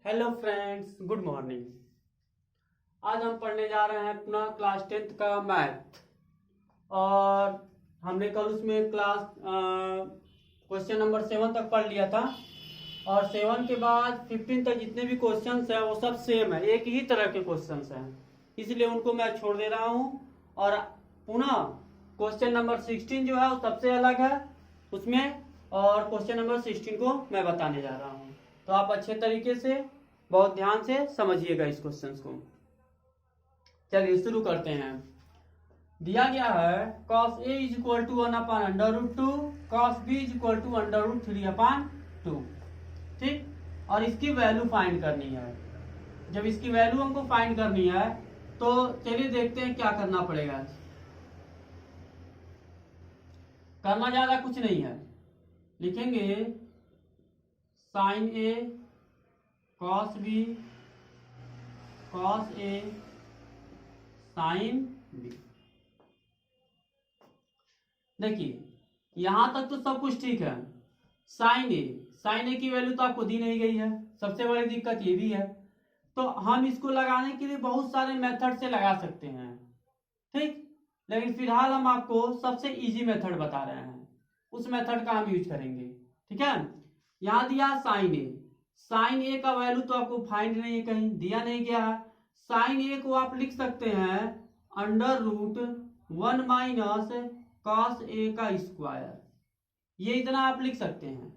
Hello friends, good morning. आज हम पढ़ने जा रहे हैं अपना क्लास 10th का मैथ। और हमने कल उसमें क्वेश्चन नंबर 7 तक पढ़ लिया था। और 7 के बाद 15 तक जितने भी क्वेश्चंस हैं वो सब सेम है, एक ही तरह के क्वेश्चंस हैं, इसलिए उनको मैं छोड़ दे रहा हूँ। और पुनः क्वेश्चन नंबर 16 जो है वो सबसे अलग है उसमें, और क्वेश्चन नंबर 16 को मैं बताने जा रहा हूँ। तो आप अच्छे तरीके से बहुत ध्यान से समझिएगा इस क्वेश्चन को। चलिए शुरू करते हैं। दिया गया है cos a is equal to 1/√2, cos b is equal to √3/2। ठीक, और इसकी वैल्यू फाइंड करनी है। जब इसकी वैल्यू हमको फाइंड करनी है तो चलिए देखते हैं क्या करना पड़ेगा। करना ज्यादा कुछ नहीं है, लिखेंगे sine a cos b cos a sine b। देखिए यहां तक तो सब कुछ ठीक है। साइन ए की वैल्यू तो आपको दी नहीं गई है, सबसे बड़ी दिक्कत ये भी है। तो हम इसको लगाने के लिए बहुत सारे मेथड से लगा सकते हैं, ठीक, लेकिन फिलहाल हम आपको सबसे इजी मेथड बता रहे हैं, उस मेथड का हम यूज करेंगे। ठीक है, यहां दिया साइन ए का वैल्यू तो आपको फाइंड नहीं है, कहीं दिया नहीं गया है। साइन ए को आप लिख सकते हैं √1 - cos a का स्क्वायर, ये इतना आप लिख सकते हैं।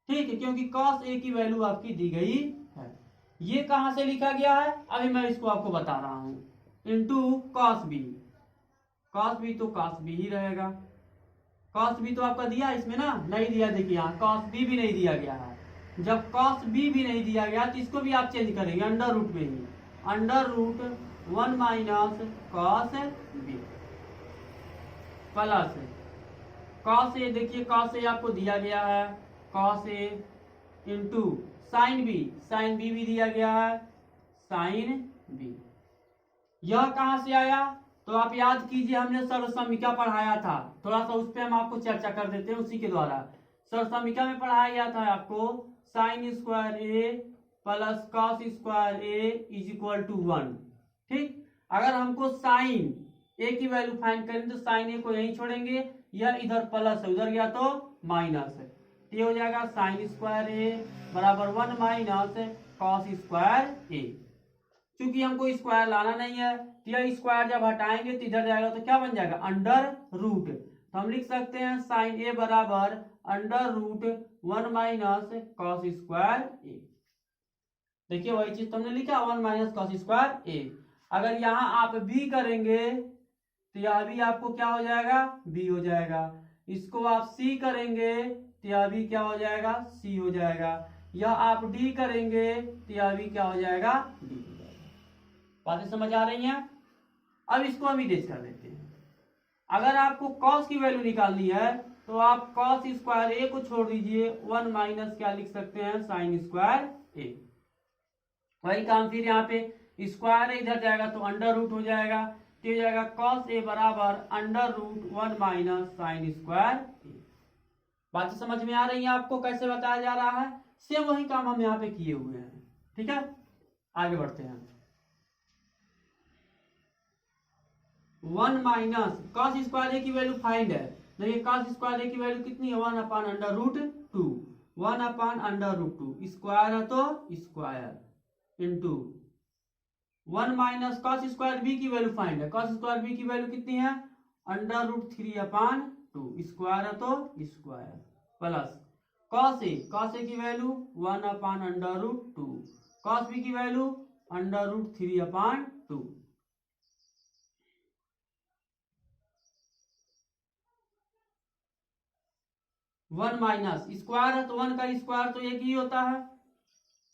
ठीक है, क्योंकि cos a की वैल्यू आपकी दी गई है। ये कहां से लिखा गया है अभी मैं इसको आपको बता रहा हूं, into cos b। cos b तो cos b ही रहेगा। cos b तो आपका दिया इसमें ना, नहीं दिया, देखिए यहाँ cos b भी नहीं दिया गया है। जब cos b भी नहीं दिया गया तो इसको भी आप चेंज करेंगे अंडर रूट में ही, √1 - cos b plus cos a। देखिए cos a आपको दिया गया है, cos a into sine b भी दिया गया है, साइन b। यह कहां से आया तो आप याद कीजिए, हमने सर्वसम्मिका पढ़ाया था, थोड़ा सा उस पर हम आपको चर्चा कर देते हैं उसी के द्वारा। सर्वसम्मिका में पढ़ाया गया था आपको sine square A plus cos square A is equal to 1। ठीक, अगर हमको साइन ए की वैल्यू फाइंड करें तो साइन ए को यहीं छोड़ेंगे, यह इधर प्लस है, उधर गया तो माइनस है, तो ये हो जाएगा साइन स्क्वायर ए बराबर 1 - कॉस स्क्वायर ए। क्योंकि हमको स्क्वायर लाना नहीं है तो यह स्क्वायर जब हटाएंगे तो इधर जाएगा तो क्या बन जाएगा अंडर रूट। तो हम लिख सकते हैं साइन ए बराबर √1 - कॉस स्क्वायर ए। देखिए वही चीज तुमने लिखा 1 - कॉस स्क्वायर ए। अगर यहां आप बी करेंगे तो यह भी आपको क्या हो जाएगा बी हो जाएगा। इसको आप सी करेंगे तो यह भी क्या हो जाएगा सी हो जाएगा। यह आप डी करेंगे तो यह भी क्या हो जाएगा डी हो जाएगा। बातें समझ आ रही हैं? अब इसको हम इरेज कर देते हैं। अगर आपको cos की वैल्यू निकालनी है तो आप cos स्क्वायर ए को छोड़ दीजिए, 1 - क्या लिख सकते हैं साइन स्क्वायर ए। वही काम फिर यहाँ पे स्क्वायर इधर जाएगा तो अंडर रूट हो जाएगा, तो हो जाएगा cos a बराबर √1 - साइन स्क्वायर ए। बातें समझ में आ रही है आपको कैसे बताया जा रहा है? सेम वही काम हम यहाँ पे किए हुए हैं। ठीक है, आगे बढ़ते हैं। 1 - cos स्क्वायर ए की वैल्यू फाइंड है। देखिए cos स्क्वायर ए की वैल्यू कितनी है 1/√2, 1/√2 स्क्वायर है तो square into 1 - cos square B की वैल्यू फाइंड है। cos स्क्वायर बी की वैल्यू कितनी है √3/2 स्क्वायर है तो स्क्वायर प्लस cos a की वैल्यू 1/√2, cos b की वैल्यू √3/2। 1 - स्क्वायर है तो 1 का स्क्वायर तो एक ही होता है,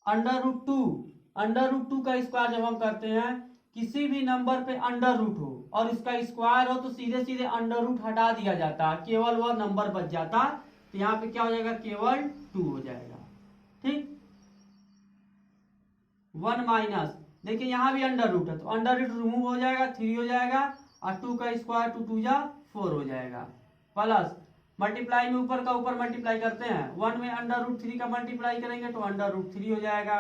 √2 का स्क्वायर जब हम करते हैं किसी भी नंबर पे अंडर रूट हो और इसका स्क्वायर हो तो सीधे सीधे अंडर रूट हटा दिया जाता, केवल वह नंबर बच जाता। तो यहाँ पे क्या हो जाएगा केवल 2 हो जाएगा। ठीक, 1 - देखिए यहाँ भी अंडर रूट है तो अंडर रूट रिमूव हो जाएगा, 3 हो जाएगा, और 2 का स्क्वायर 2 2 जा 4 हो जाएगा, प्लस मल्टीप्लाई में ऊपर का ऊपर मल्टीप्लाई करते हैं, 1 में √3 का मल्टीप्लाई करेंगे तो √3 हो जाएगा,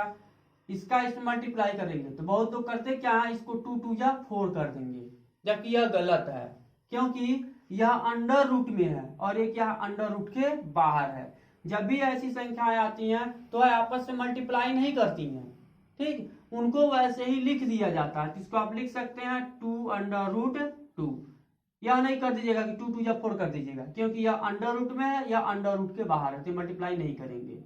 इसका इसमें मल्टीप्लाई करेंगे तो बहुत लोग करते क्या है, इसको 2 2 या 4 कर देंगे, जबकि यह गलत है क्योंकि यह अंडर रूट में है और एक यह अंडर रूट के बाहर है। जब भी ऐसी संख्याएं आती हैं तो वह आपस में मल्टीप्लाई नहीं करती हैं, ठीक, उनको वैसे ही लिख दिया जाता है। इसको आप लिख सकते हैं 2 अंडर रूट 2। यह नहीं कर दीजिएगा कि 2 2 या 4 कर दीजिएगा, क्योंकि यह अंडर रूट में है या अंडर रूट के बाहर है तो मल्टीप्लाई नहीं करेंगे।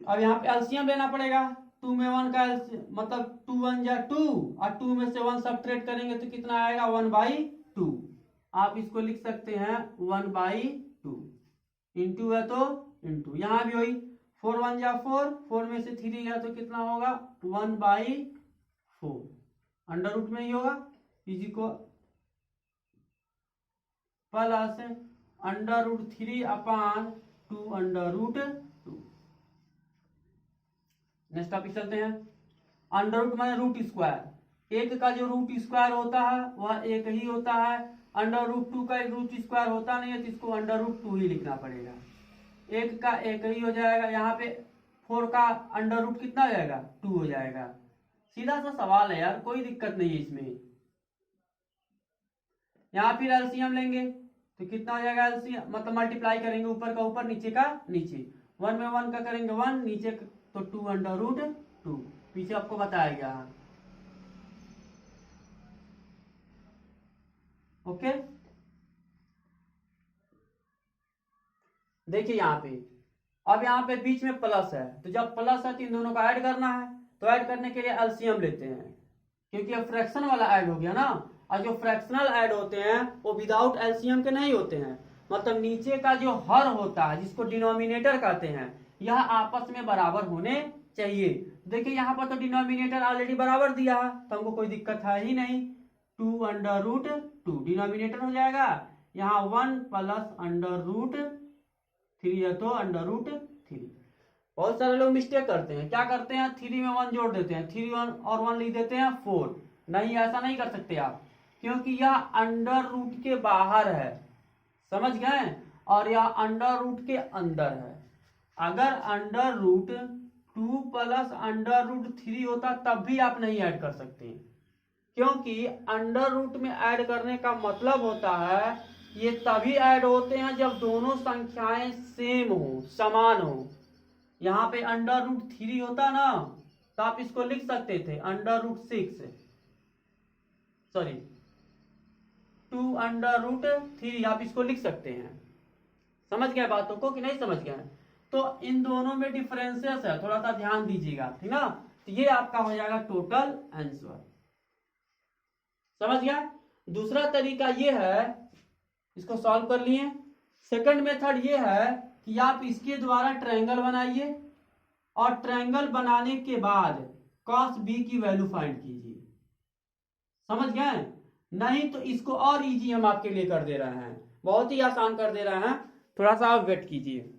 अब यहाँ पे एलसीएम लेना पड़ेगा। 2 में 1 का मतलब 2 1 जा 2 और 2 में से 1 सबट्रैक्ट करेंगे तो कितना आएगा 1/2। आप इसको लिख सकते हैं 1/2 इंटू है तो इंटू, यहाँ भी वही 4 1 जा 4, 4 में से 3 गया तो कितना होगा 1/4, अंडर रूट में ही होगा, इजी को plus under root 3/2 under root 2। Next topic चलते हैं। अंडर रूट माने रूट स्क्वायर, एक का जो रूट स्क्वायर होता है वह एक ही होता है, अंडर रूट 2 का रूट स्क्वायर होता नहीं है तो इसको अंडर रूट 2 ही लिखना पड़ेगा। एक का एक ही हो जाएगा, यहाँ पे 4 का अंडर रूट कितना हो जाएगा 2 हो जाएगा। सीधा सा सवाल है यार, कोई दिक्कत नहीं है इसमें। यहाँ फिर एलसीएम लेंगे तो कितना हो जाएगा एलसीएम, मतलब मल्टीप्लाई करेंगे ऊपर का ऊपर नीचे का नीचे, 1 में 1 का करेंगे 1, नीचे तो 2 अंडर रूट 2, पीछे आपको बताया गया है। ओके, देखिए यहाँ पे, अब यहाँ पे बीच में प्लस है तो जब प्लस है तो इन दोनों को ऐड करना है, तो ऐड करने के लिए एलसीएम लेते हैं क्योंकि अब फ्रैक्शन वाला ऐड हो गया ना, और जो फ्रैक्शनल ऐड होते हैं वो विदाउट एलसीएम के नहीं होते हैं, मतलब नीचे का जो हर होता है जिसको डिनोमिनेटर कहते हैं यह आपस में बराबर होने चाहिए। देखिए यहाँ पर तो डिनोमिनेटर ऑलरेडी बराबर दिया है तो हमको कोई दिक्कत है ही नहीं, 2 अंडर रूट 2 डिनोमिनेटर हो जाएगा, यहाँ 1 प्लस अंडर रूट 3 है तो अंडर रूट 3। बहुत सारे लोग मिस्टेक करते हैं, क्या करते हैं 3 में 1 जोड़ देते हैं, 3 और 1 लिख देते हैं 4। नहीं, ऐसा नहीं कर सकते आप, क्योंकि यह अंडर रूट के बाहर है, समझ गए, और यह अंडर रूट के अंदर है। अगर under root 2 plus under root 3 होता तब भी आप नहीं ऐड कर सकते, क्योंकि अंडर रूट में ऐड करने का मतलब होता है ये तभी ऐड होते हैं जब दोनों संख्याएं सेम हो, समान हो। यहाँ पे अंडर रूट 3 होता ना तो आप इसको लिख सकते थे under root 6, sorry 2 under root 3, आप इसको लिख सकते हैं। समझ गए बातों को कि नहीं समझ गए? तो इन दोनों में डिफरेंसेस है, थोड़ा सा ध्यान दीजिएगा, ठीक ना। तो ये आपका हो जाएगा टोटल आंसर, समझ गया। दूसरा तरीका ये है, इसको सॉल्व कर लिए। सेकंड मेथड ये है कि आप इसके द्वारा ट्रायंगल बनाइए और ट्रायंगल बनाने के बाद cos b की वैल्यू फाइंड कीजिए, समझ गए। नहीं तो इसको और इजी हम आपके लिए कर दे रहे हैं, बहुत ही आसान कर दे रहे हैं, थोड़ा सा आप वेट कीजिए।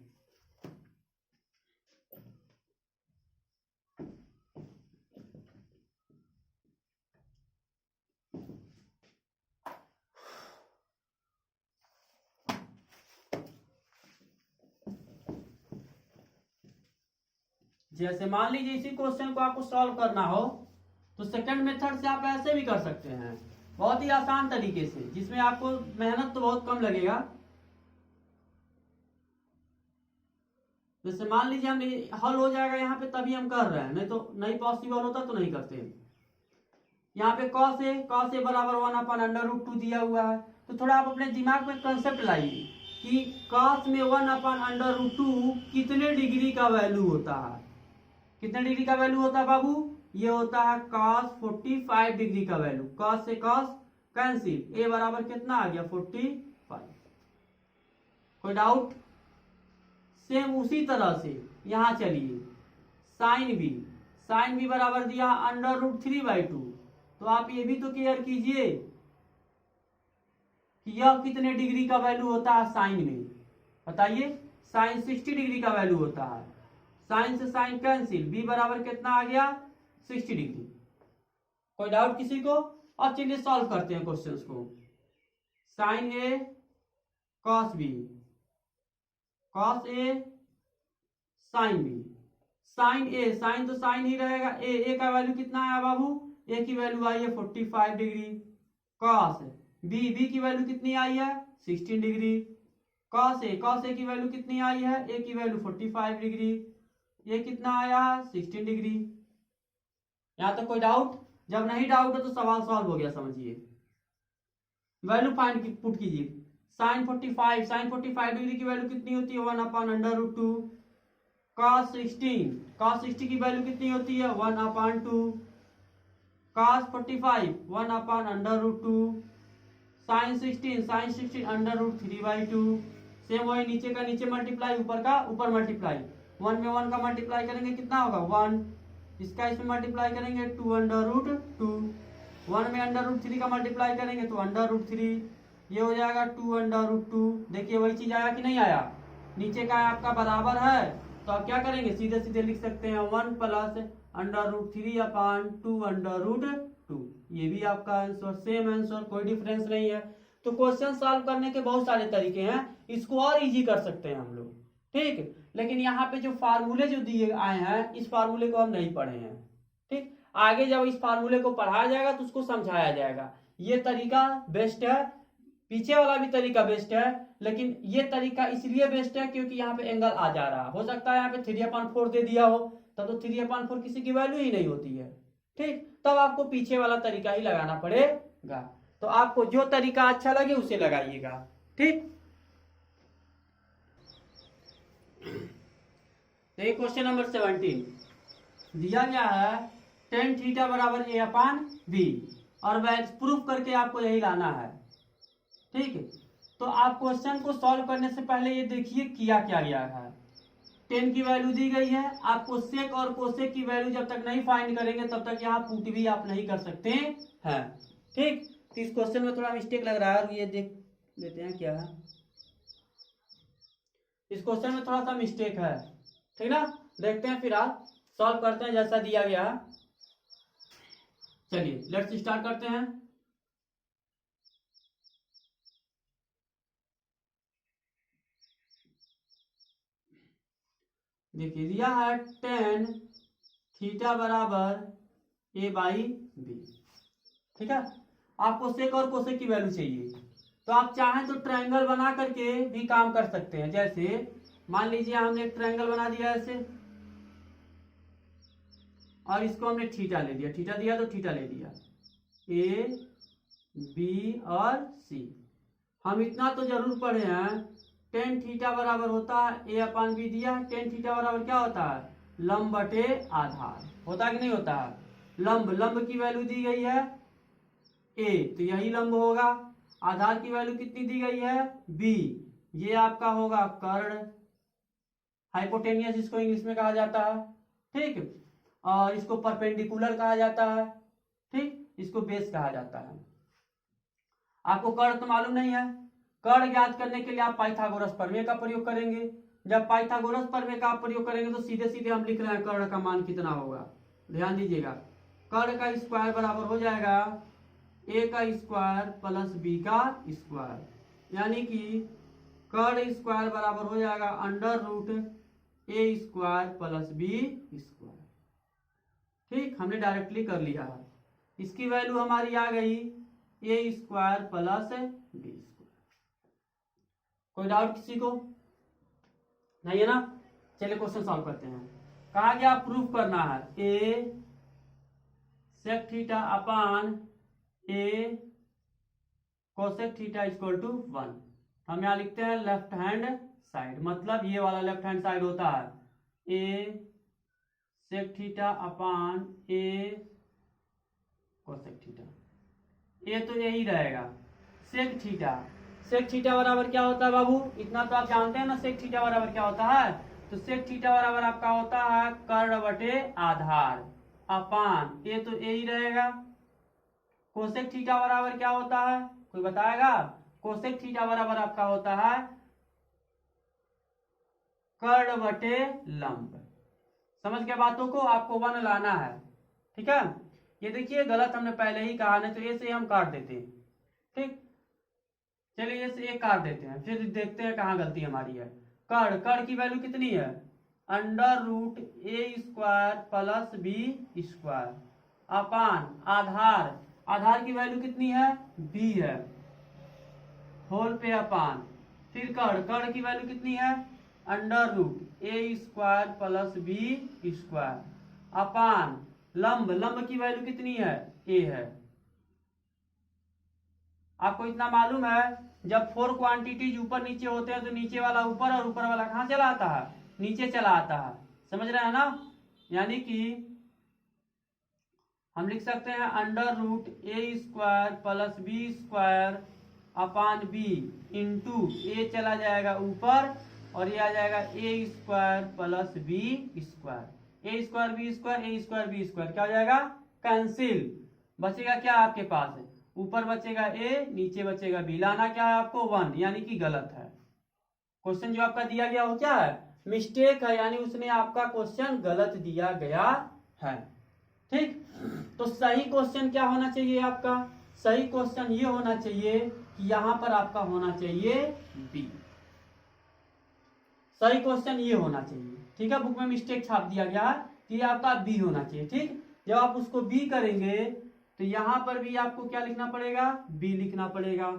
जैसे मान लीजिए इसी क्वेश्चन को आपको सॉल्व करना हो तो सेकंड मेथड से आप ऐसे भी कर सकते हैं, बहुत ही आसान तरीके से, जिसमें आपको मेहनत तो बहुत कम लगेगा। जैसे मान लीजिए हम हल हो जाएगा यहाँ पे तभी हम कर रहे हैं, नहीं तो नहीं पॉसिबल होता तो नहीं करते। यहाँ पे cos a बराबर 1/√2 दिया हुआ है, तो थोड़ा आप अपने दिमाग में कंसेप्ट लाइए कि cos में 1/√2 कितने डिग्री का वैल्यू होता है। कितने डिग्री का वैल्यू होता है बाबू? ये होता है cos 45 डिग्री का वैल्यू। cos से cos कैंसिल, a बराबर कितना आ गया 45। कोई डाउट? सेम उसी तरह से यहां चलिए, साइन भी बराबर दिया √3/2, तो आप ये भी तो क्लियर कीजिए कि यह कितने डिग्री का वैल्यू होता है साइन में, बताइए। साइन 60 डिग्री का वैल्यू होता है, साइन से साइन कैंसिल, b बराबर कितना आ गया 60 डिग्री। कोई डाउट किसी को? और चलिए सॉल्व करते हैं क्वेश्चंस को। Sine a cos b cos A sine B. Sine A, sine तो साइन ही रहेगा, ए का वैल्यू कितना आया बाबू, ए की वैल्यू आई है 45 डिग्री। कॉस बी की वैल्यू कितनी आई है 16 डिग्री। कॉस ए की वैल्यू कितनी आई है, ए की वैल्यू 45 डिग्री, ये कितना आया 16 डिग्री। यहां तक कोई डाउट? जब नहीं डाउट है तो सवाल सॉल्व हो गया समझिए। वैल्यू फाइंड पुट कीजिए। साइन 45 डिग्री की वैल्यू कितनी होती है 1/√2। cos 60 की वैल्यू कितनी होती है 1/2। cos 45 1/√2। साइन 16 √3/2। सेम वही नीचे का नीचे मल्टीप्लाई, ऊपर का ऊपर मल्टीप्लाई। 1 में 1 का मल्टीप्लाई करेंगे कितना होगा 1, इसका इसमें मल्टीप्लाई करेंगे 2/√2। 1 में √3 का मल्टीप्लाई करेंगे तो √3, ये हो जाएगा 2/√2। देखिए वही चीज आया कि नहीं आया, नीचे का आपका बराबर है तो आप क्या करेंगे सीधे सीधे लिख सकते हैं 1 + √3/2/√2। ये भी आपका आंसर, सेम आंसर, कोई डिफरेंस नहीं है। तो क्वेश्चन सॉल्व करने के बहुत सारे तरीके हैं, इसको और इजी कर सकते हैं हम लोग, ठीक। लेकिन यहाँ पे जो फार्मूले जो दिए आए हैं इस फार्मूले को हम नहीं पढ़े हैं, ठीक। आगे जब इस फार्मूले को पढ़ाया जाएगा तो उसको समझाया जाएगा। ये तरीका बेस्ट है, पीछे वाला भी तरीका बेस्ट है, लेकिन ये तरीका इसलिए बेस्ट है क्योंकि यहाँ पे एंगल आ जा रहा हो सकता है यहाँ पे 3/4 दे दिया हो, तब तो 3/4 किसी की वैल्यू ही नहीं होती है, ठीक। तब आपको पीछे वाला तरीका ही लगाना पड़ेगा। तो आपको जो तरीका अच्छा लगे उसे लगाइएगा, ठीक। तो ये क्वेश्चन नंबर 17 दिया गया है tan θ = a/b और प्रूफ करके आपको यही लाना है, ठीक है। तो आप क्वेश्चन को सॉल्व करने से पहले ये देखिए किया क्या गया है। tan की वैल्यू दी गई है, आपको सेक और कोसेक की वैल्यू जब तक नहीं फाइंड करेंगे तब तक यहाँ पुट भी आप नहीं कर सकते हैं, ठीक। तो इस क्वेश्चन में थोड़ा मिस्टेक लग रहा है, ये देख लेते हैं क्या है। इस क्वेश्चन में थोड़ा सा मिस्टेक है, ठीक ना। देखते हैं फिर आप सॉल्व करते हैं जैसा दिया गया है। चलिए लेट्स स्टार्ट करते हैं। देखिए दिया है tan θ = a/b, ठीक है। आपको सेक और कोसेक की वैल्यू चाहिए, तो आप चाहें तो ट्रायंगल बना करके भी काम कर सकते हैं। जैसे मान लीजिए हमने एक ट्रायंगल बना दिया ऐसे और इसको हमने थीटा ले लिया, थीटा दिया तो थीटा ले लिया, ए बी और सी। हम इतना तो जरूर पढ़े हैं tan θ बराबर होता है a/b दिया है। tan θ बराबर क्या होता है लंब बटे आधार, होता है कि नहीं होता है। लंब की वैल्यू दी गई है a तो यही लंब होगा। आधार की वैल्यू कितनी दी गई है b, ये आपका होगा कर्ण, हाइपोटेनियस इसको इंग्लिश में कहा जाता है, ठीक। और इसको परपेंडिकुलर कहा जाता है, ठीक। इसको बेस कहा जाता है। आपको कर्ण तो मालूम नहीं है, कर्ण ज्ञात करने के लिए आप पाइथागोरस प्रमेय का प्रयोग करेंगे। जब पाइथागोरस प्रमेय का आप प्रयोग करेंगे तो सीधे सीधे हम लिख रहे हैं कर्ण का मान कितना होगा, ध्यान दीजिएगा। कर्ण का स्क्वायर बराबर हो जाएगा a का स्क्वायर प्लस b का स्क्वायर, यानी कि कर्ण स्क्वायर बराबर हो जाएगा √a square plus b square, ठीक। हमने डायरेक्टली कर लिया है। इसकी वैल्यू हमारी आ गई a square plus b square. कोई डाउट किसी को नहीं है ना। चलिए क्वेश्चन सॉल्व करते हैं। कहा गया प्रूफ करना है a sec θ upon a cosec θ = 1। हम यहाँ लिखते हैं लेफ्ट हैंड साइड, मतलब ये वाला लेफ्ट हैंड साइड होता है a sec θ upon a cosec θ। a तो यही रहेगा sec θ बराबर क्या होता है बाबू, इतना तो आप जानते हैं ना। sec θ बराबर क्या होता है, तो sec θ बराबर आपका होता है कर्ण बटे आधार अपान a तो a ही रहेगा। कोसेक θ बराबर क्या होता है कोई बताएगा, कोसेक θ बराबर आपका होता है कर्ण बटे लंब। समझ गए बातों को, आपको 1 लाना है, ठीक है। ये देखिए गलत हमने पहले ही कहा ना, तो ए से हम काट देते हैं, ठीक। चलिए ए से एक काट देते हैं, फिर देखते हैं कहाँ गलती हमारी है। कड़ की वैल्यू कितनी है under root A square plus B square upon आधार की वैल्यू कितनी है बी है होल पे अपान फिर कड़ की वैल्यू कितनी है under root A square plus B square upon लंब की वैल्यू कितनी है ए है। आपको इतना मालूम है जब 4 क्वांटिटीज ऊपर नीचे होते हैं तो नीचे वाला ऊपर और ऊपर वाला कहाँ चला आता है नीचे चला आता है। समझ रहे हैं ना। यानी कि हम लिख सकते हैं under root A square plus B square upon B into A चला जाएगा ऊपर और ये आ जाएगा A square plus B square A square B square क्या हो जाएगा कैंसिल। बचेगा क्या आपके पास है ऊपर बचेगा ए नीचे बचेगा बी लाना क्या है आपको 1 यानी कि गलत है। क्वेश्चन जो आपका दिया गया वो क्या है मिस्टेक है यानी उसने आपका क्वेश्चन गलत दिया गया है। ठीक तो सही क्वेश्चन क्या होना चाहिए आपका सही क्वेश्चन ये होना चाहिए कि यहां पर आपका होना चाहिए बी। सही क्वेश्चन ये होना चाहिए। ठीक है बुक में मिस्टेक छाप दिया गया है कि आपका बी होना चाहिए। ठीक जब आप उसको बी करेंगे तो यहां पर भी आपको क्या लिखना पड़ेगा बी लिखना पड़ेगा।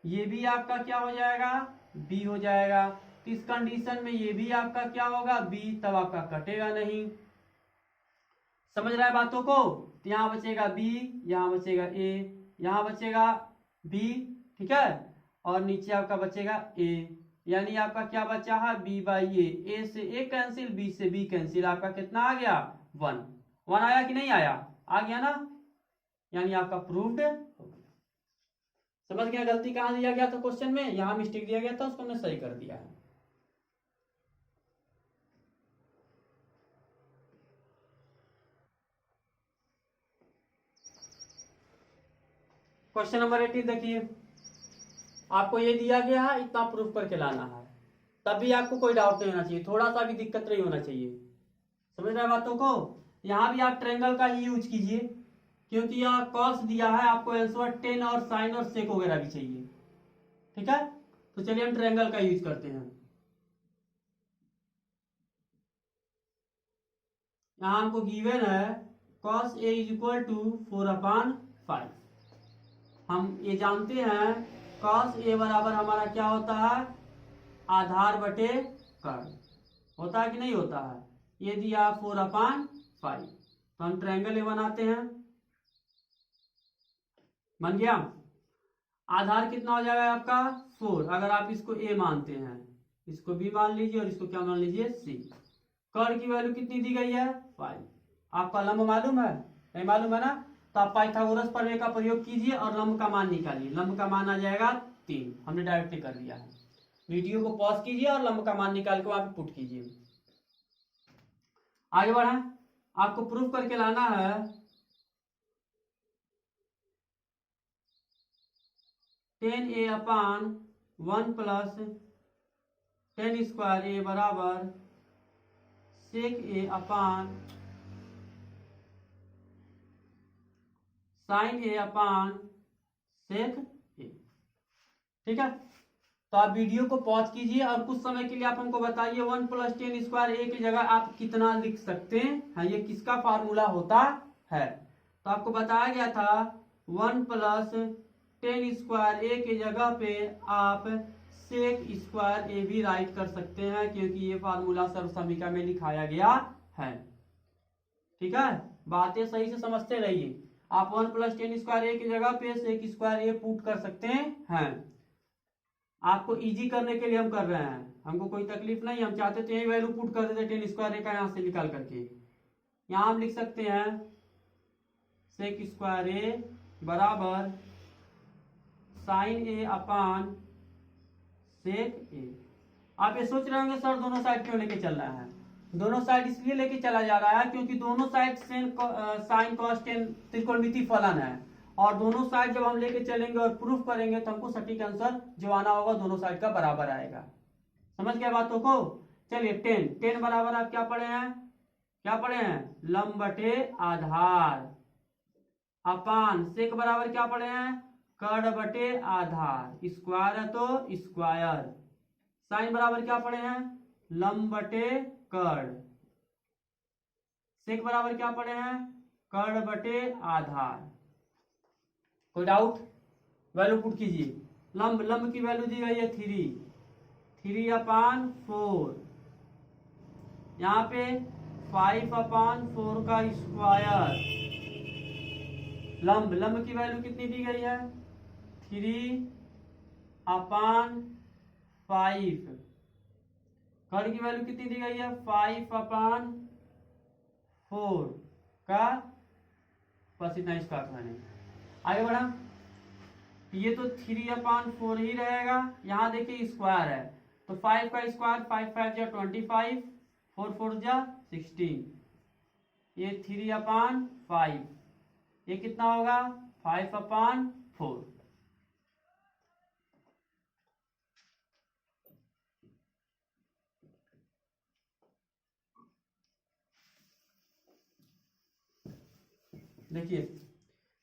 ये भी आपका क्या हो जाएगा बी हो जाएगा। तो इस कंडीशन में ये भी आपका क्या होगा बी तब आपका कटेगा नहीं। समझ रहा है बातों को। तो यहाँ बचेगा बी यहाँ बचेगा ए यहाँ बचेगा बी ठीक है और नीचे आपका बचेगा ए यानी आपका क्या बचा है बी बाई ए से ए कैंसिल बी से बी कैंसिल आपका कितना आ गया 1 आया कि नहीं आया आ गया ना यानी आपका प्रूव्ड हो गया। समझ गया गलती कहां दिया गया था क्वेश्चन में यहां मिस्टेक दिया गया था उसको हमने सही कर दिया है। क्वेश्चन नंबर 18 देखिए आपको ये दिया गया है इतना प्रूफ करके लाना है तब भी आपको कोई डाउट नहीं होना चाहिए थोड़ा सा भी दिक्कत नहीं होना चाहिए। समझ रहे बातों को। यहां भी आप ट्रायंगल का ही यूज कीजिए क्योंकि यह कॉस दिया है आपको आंसर 10 और साइन और सेक वगैरह भी चाहिए। ठीक है तो चलिए हम ट्रायंगल का यूज करते हैं। यहां हमको गिवन है cos a is equal to 4/5। हम ये जानते हैं cos a बराबर हमारा क्या होता है आधार बटे कर्ण होता है कि नहीं होता है। ये दिया 4/5 तो हम ट्रायंगल ए बनाते हैं। बन गया। आधार कितना हो जाएगा आपका 4 अगर आप इसको ए मानते हैं इसको बी मान लीजिए और इसको क्या मान लीजिए सी। कर्ण की वैल्यू कितनी दी गई है 5। आपका लंब मालूम है नहीं मालूम है ना तो आप पाइथागोरस प्रमेय का प्रयोग कीजिए और लंब का मान निकालिए। लंब का मान आ जाएगा 3 हमने डायरेक्टली कर लिया है। वीडियो को पॉज कीजिए और लंब का मान निकाल के वहां पे पुट कीजिए। आगे बढ़ा आपको प्रूफ करके लाना है 10a/1 प्लस 10 स्क्वायर ए बराबर सेक ए अपान साइन ए अपान सेक ए। ठीक है तो आप वीडियो को पॉज कीजिए और कुछ समय के लिए आप हमको बताइए 1 प्लस 10 स्क्वायर ए की जगह आप कितना लिख सकते हैं ये किसका फार्मूला होता है। तो आपको बताया गया था 1 प्लस 10 स्क्वायर ए की जगह पे आप सेक स्क्वायर ए भी राइट कर सकते हैं क्योंकि ये फार्मूला सर्वसमीका में लिखाया गया है। ठीक है बातें सही से समझते रहिए। आप 1 प्लस 10 स्क्वायर ए की जगह पे सेक स्क्वायर ए पुट कर सकते हैं। आपको इजी करने के लिए हम कर रहे हैं हमको कोई तकलीफ नहीं हम चाहते थे यही वैल्यू पुट कर देते 10 स्क्वायर ए का यहां से निकाल करके। यहां हम लिख सकते हैं सेक स्क्वायर ए बराबर साइन ए अपान सेक ए। आप ये सोच रहे होंगे सर दोनों साइड क्यों लेके चल रहा है। दोनों साइड इसलिए लेके चला जा रहा है क्योंकि दोनों साइड साइन कॉस टेन त्रिकोणमिति फलन है और दोनों साइड जब हम लेके चलेंगे और प्रूफ करेंगे तो हमको सटीक आंसर जो आना होगा दोनों साइड का बराबर आएगा। समझ गए बातों को। चलिए 10 बराबर आप क्या पढ़े हैं लंब बटे आधार अपान सेक बराबर क्या पढ़े हैं कर्ण बटे आधार स्क्वायर है तो स्क्वायर साइन बराबर क्या पढ़े हैं लंब बटे कर्ण, सेक बराबर क्या पढ़े हैं, कर्ण बटे आधार। कोई डाउट? वैल्यू पुट कीजिए। लंब लंब की वैल्यू दी गई है 3/4, यहाँ पे 5/4 का स्क्वायर। लंब लंब की वैल्यू कितनी दी गई है, 3/5। कर्ण की वैल्यू कितनी दी गई है, 5/4 का बस इतना स्क्वायर मैंने। आगे बढ़ा, ये तो 3/4 ही रहेगा। यहाँ देखिए स्क्वायर है तो 5 का स्क्वायर, 5 5 जा 25, 4 4 जा 16, ये 3/5, ये कितना होगा 5/4। देखिए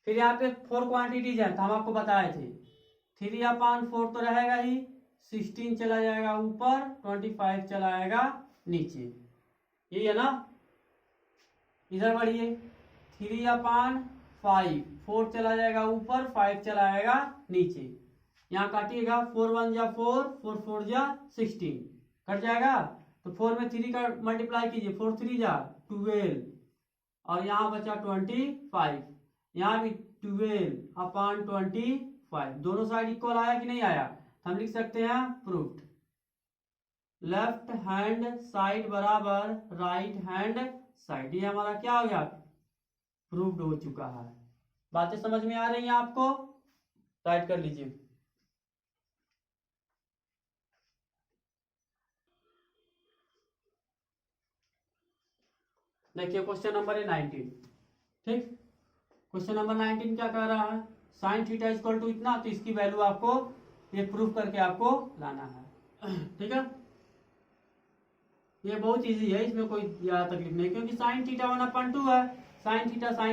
फिर यहाँ पे 4 क्वांटिटीज है तो हम आपको बताए थे 3/4 तो रहेगा ही, 16 चला जाएगा ऊपर, 25 चला आएगा नीचे, यही है ना। इधर बढ़िए, 3/5, 4 चला जाएगा ऊपर, 5 चला आएगा नीचे। यहाँ काटिएगा, 4 1 जा 4, 4 4 जा 16, कट जाएगा। तो 4 में 3 का मल्टीप्लाई कीजिए, 4 3 जा 12, और यहाँ बचा 25, यहाँ भी 12/25, दोनों साइड इक्वल आया कि नहीं आया, हम लिख सकते हैं प्रूफ्ड। लेफ्ट हैंड साइड बराबर राइट हैंड साइड, ये हमारा क्या हो गया, प्रूफ्ड हो चुका है। बातें समझ में आ रही हैं आपको? राइट कर लीजिए। देखिए क्वेश्चन नंबर है 19, ठीक। क्वेश्चन नंबर 19 क्या कह रहा है, साइन थीटा इक्वल टू इतना, तो इसकी वैल्यू आपको ये प्रूफ करके आपको लाना है, ठीक है। ये बहुत इजी है, इसमें कोई ज्यादा तकलीफ नहीं, क्योंकि साइन थीटा 1/2 है, साइन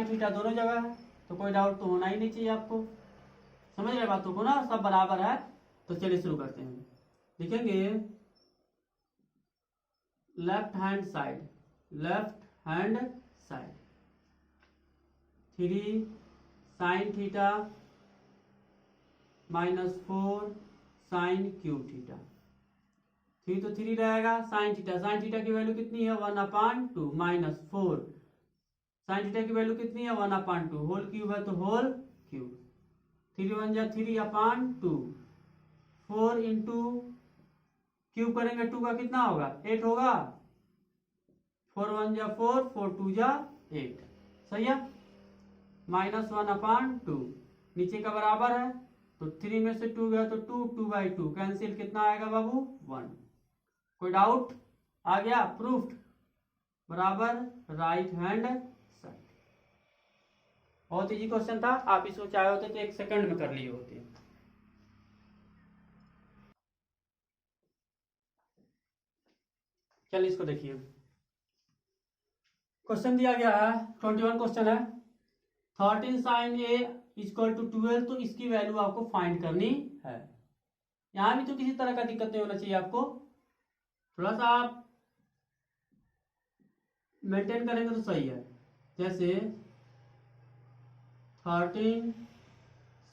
थीटा दोनों जगह है, तो कोई डाउट तो होना ही नहीं चाहिए आपको। समझ रहे बातों को ना, सब बराबर है। तो चलिए शुरू करते हैं। लिखेंगे left hand side 3 sine theta -4 sine cube theta. 3 तो 3 रहेगा, साइन थीटा की वैल्यू कितनी है 1/2, -4 साइन थीटा की वैल्यू कितनी है 1/2, होल क्यूब है तो होल क्यूब, 3 1 जा 3/2, 4 इंटू क्यूब करेंगे 2 का कितना होगा 8 होगा, 4 1 जा 4, 4 2 जा 8, सही है। -1/2 नीचे का बराबर है, तो 3 में से 2 गया तो 2/2 कैंसिल, कितना आएगा बाबू 1। कोई डाउट? आ गया प्रूफ्ड, बराबर राइट हैंड साइड। बहुत इजी क्वेश्चन था, आप इसको चाहे होते तो 1 सेकंड में कर लिए होते। चलिए इसको देखिए, क्वेश्चन दिया गया है 21 क्वेश्चन है, 13 साइन ए इक्वल टू 12, तो इसकी वैल्यू आपको फाइंड करनी है। यहां भी तो किसी तरह का दिक्कत नहीं होना चाहिए आपको, थोड़ा सा आप मेंटेन करेंगे तो सही है। जैसे 13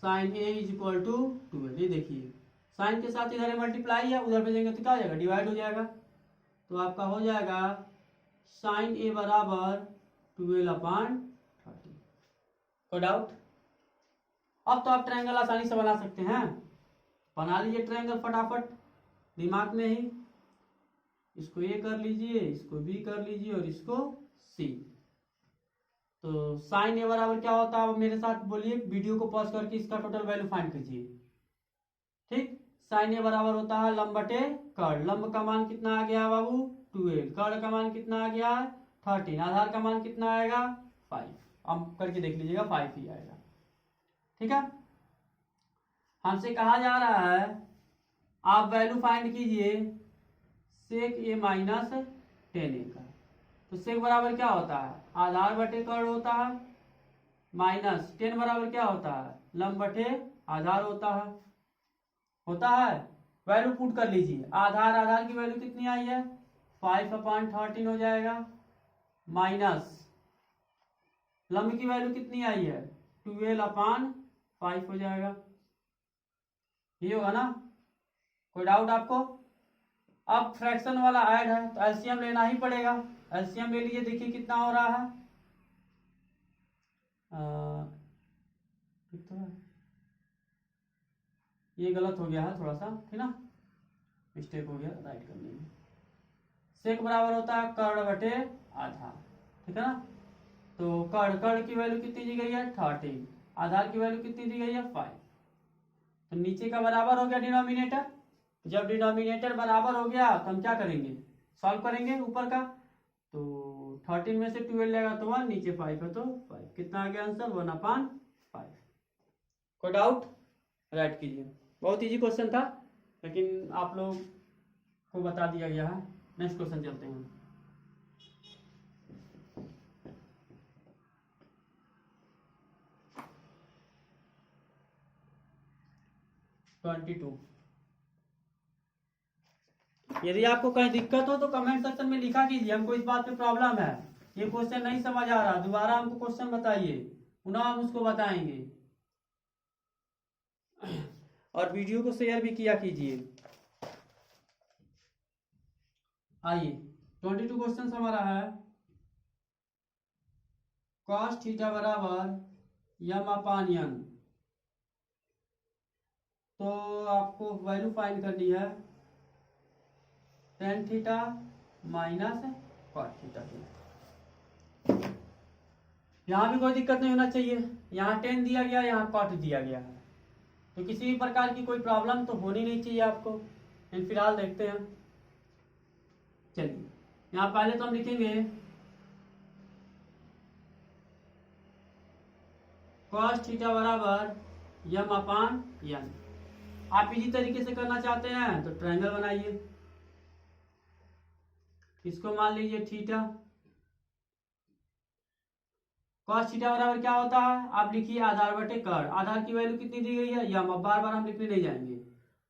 साइन ए इक्वल टू 12, ये देखिए साइन के साथ इधर मल्टीप्लाई है, उधर भेजेंगे तो क्या हो जाएगा डिवाइड हो जाएगा, तो आपका हो जाएगा साइन ए बराबर 12/13। कोई डाउट? अब तो आप ट्रायंगल आसानी से बना सकते हैं, बना लीजिए ट्रायंगल फटाफट दिमाग में ही। इसको ए कर लीजिए, इसको बी कर लीजिए और इसको सी। तो साइन ए बराबर क्या होता है, मेरे साथ बोलिए, वीडियो को पॉज करके इसका टोटल वैल्यू फाइंड कीजिए, ठीक। साइन ए बराबर होता है लंब बटे कर्ण, लंब का मान कितना आ गया बाबू 12, कर्ण का मान कितना आ गया 13, आधार का मान कितना आएगा 5, अब करके देख लीजिएगा 5 ही आएगा, ठीक है। हमसे कहा जा रहा है आप वैल्यू फाइंड कीजिए सेक ए माइनस 10 का। तो सेक बराबर क्या होता है, आधार बटे कर्ण होता है, माइनस 10 बराबर क्या होता है, लंब बटे आधार होता है। वैल्यू पुट कर लीजिए, आधार की वैल्यू कितनी आई है 5/13 हो जाएगा, माइनस लंब की वैल्यू कितनी आई है 12/5 हो जाएगा। ये होगा ना, कोई डाउट आपको? अब फ्रैक्शन वाला ऐड है तो एलसीएम लेना ही पड़ेगा। एलसीएम ले लीजिए, देखिए कितना हो रहा है। ये गलत हो गया है थोड़ा सा, ठीक ना, मिस्टेक हो गया, राइट कर लेंगे। सेक बराबर होता है कर्ण बटे आधा, ठीक है ना। तो कर्ण की वैल्यू कितनी दी गई है 13, आधार की वैल्यू कितनी दी गई है 5। तो नीचे का बराबर हो गया डिनोमिनेटर। जब डिनोमिनेटर बराबर हो गया तो हम क्या करेंगे, सॉल्व करेंगे ऊपर का। तो 13 में से 12 लेगा तो 1, नीचे 5 है तो 5, कितना आ गया आंसर 1/5। कोई डाउट? राइट कीजिए। बहुत इजी क्वेश्चन था, लेकिन आप लोग को बता दिया गया है। नेक्स्ट क्वेश्चन चलते हैं। यदि आपको कहीं दिक्कत हो तो कमेंट सेक्शन में लिखा कीजिए, हमको इस बात पे प्रॉब्लम है, ये क्वेश्चन नहीं समझ आ रहा, दोबारा हमको क्वेश्चन बताइए, पुनः हम उसको बताएंगे। और वीडियो को शेयर भी किया कीजिए। आइए 22 क्वेश्चन हमारा है, cos थीटा बराबर m/n। तो आपको वैल्यू फाइंड करनी है tan theta minus cot theta की। यहाँ भी कोई दिक्कत नहीं होना चाहिए, यहाँ tan दिया गया, यहाँ cot दिया गया है, तो किसी भी प्रकार की कोई प्रॉब्लम तो होनी नहीं चाहिए आपको। फिलहाल देखते हैं। चलिए यहाँ पहले तो हम लिखेंगे cos थीटा बराबर m/n। आप इसी तरीके से करना चाहते हैं तो ट्रायंगल बनाइए, इसको मान लीजिए थीटा। cos थीटा बराबर क्या होता है, आप लिखिए आधार बटे कर्ण। आधार की वैल्यू कितनी दी गई है यम, अब बार बार हम लिखने नहीं जाएंगे,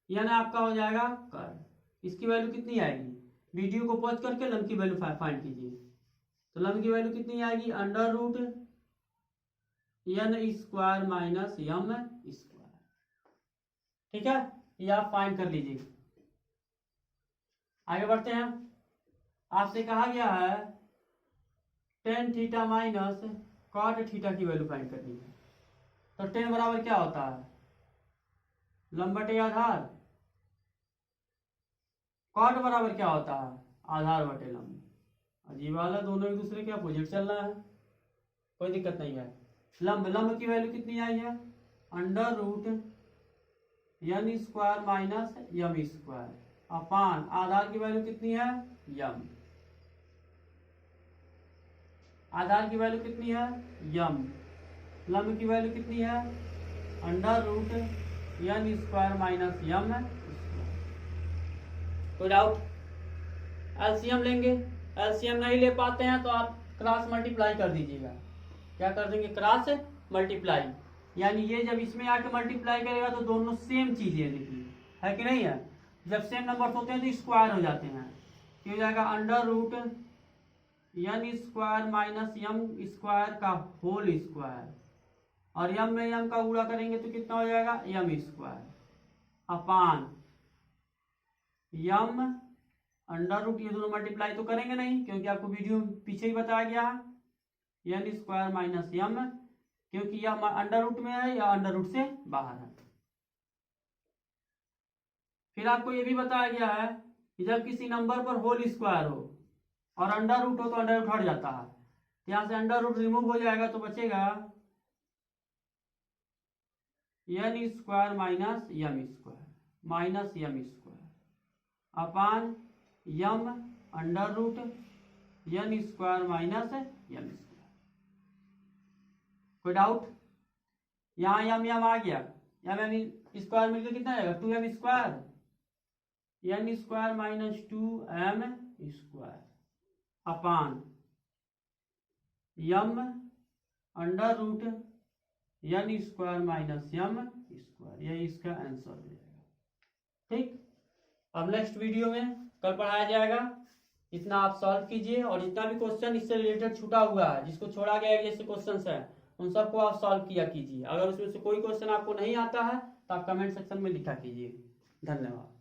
यानी आपका हो जाएगा कर्ण। इसकी वैल्यू कितनी आएगी, वीडियो को पॉज करके लंब की वैल्यू फाइंड कीजिए। तो लंब की वैल्यू कितनी आएगी √n² माइनस m²। ठीक है, ये आप फाइंड कर लीजिए। आगे बढ़ते हैं। आपसे कहा गया है tan theta minus cot theta की वैल्यू फाइंड करनी है। तो tan बराबर क्या होता है लंब बटे आधार, cot बराबर क्या होता है आधार बटे लंब। अजीब वाला, दोनों एक दूसरे के अपोजिट चल रहा है, कोई दिक्कत नहीं है। लंब की वैल्यू कितनी आई है √n² माइनस m², अपान आधार की वैल्यू कितनी है m। आधार की वैल्यू कितनी है m, लंब की वैल्यू कितनी है √n² माइनस m। कोई डाउट? एलसीएम लेंगे, एलसीएम नहीं ले पाते हैं तो आप क्रॉस मल्टीप्लाई कर दीजिएगा। क्या कर देंगे, क्रॉस मल्टीप्लाई, यानी ये जब इसमें आके मल्टीप्लाई करेगा तो दोनों सेम चीजें लिखी है कि नहीं है। जब सेम नंबर होते हैं तो स्क्वायर हो जाते हैं, क्या हो जाएगा √n² माइनस m² का होल स्क्वायर, और m में m का गुणा करेंगे तो कितना हो जाएगा m², अपान m √, ये दोनों मल्टीप्लाई तो करेंगे नहीं क्योंकि आपको वीडियो पीछे ही बताया गया है n² माइनस m, क्योंकि यह √, में है या √, से बाहर है। फिर आपको यह भी बताया गया है कि जब किसी नंबर पर होल स्क्वायर हो और √, हो तो √, हट जाता है, तो यहां से √, रिमूव हो जाएगा तो बचेगा n² माइनस m², अपान m √n² माइनस m²। कोई डाउट? यहाँ m आ गया, m मिलकर कितना आएगा 2m², n² माइनस 2m², अपान m √n² माइनस m²। यही इसका आंसर हो जाएगा। ठीक, अब नेक्स्ट वीडियो में कल पढ़ाया जाएगा इतना आप सॉल्व कीजिए और जितना भी क्वेश्चन इससे रिलेटेड छूटा हुआ है, जिसको छोड़ा गया है जैसे क्वेश्चन है, उन सबको आप सॉल्व किया कीजिए। अगर उसमें से कोई क्वेश्चन आपको नहीं आता है तो आप कमेंट सेक्शन में लिखा कीजिए। धन्यवाद।